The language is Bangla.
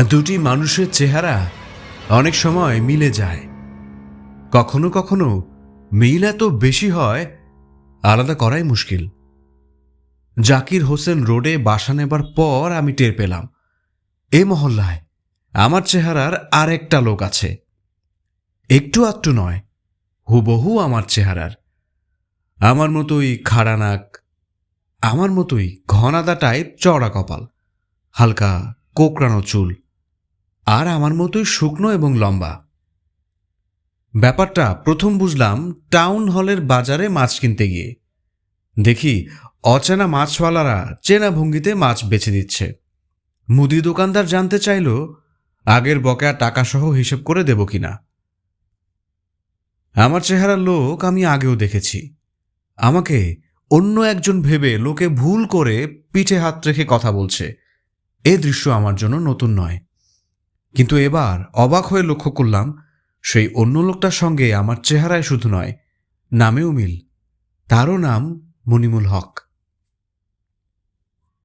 দুটি মানুষের চেহারা অনেক সময় মিলে যায়, কখনো কখনো মিল এত বেশি হয় আলাদা করাই মুশকিল। জাকির হোসেন রোডে বাসা নেবার পর আমি টের পেলাম এই মহল্লায় আমার চেহারার আরেকটা লোক আছে। একটু আধটু নয়, হুবহু আমার চেহারার। আমার মতোই খাড়া নাক, আমার মতোই ঘনাদা টাইপ চওড়া কপাল, হালকা কোকড়ানো চুল, আর আমার মতোই শুকনো এবং লম্বা। ব্যাপারটা প্রথম বুঝলাম টাউন হলের বাজারে মাছ কিনতে গিয়ে। দেখি অচেনা মাছওয়ালারা চেনা ভঙ্গিতে মাছ বেছে দিচ্ছে। মুদি দোকানদার জানতে চাইল আগের বকেয়া টাকাসহ হিসেব করে দেব কিনা। আমার চেহারার লোক আমি আগেও দেখেছি। আমাকে অন্য একজন ভেবে লোকে ভুল করে পিঠে হাত রেখে কথা বলছে। এ দৃশ্য আমার জন্য নতুন নয়, কিন্তু এবার অবাক হয়ে লক্ষ্য করলাম সেই অন্য লোকটার সঙ্গে আমার চেহারায় শুধু নয়, নামেও মিল। তারও নাম মনিমুল হক।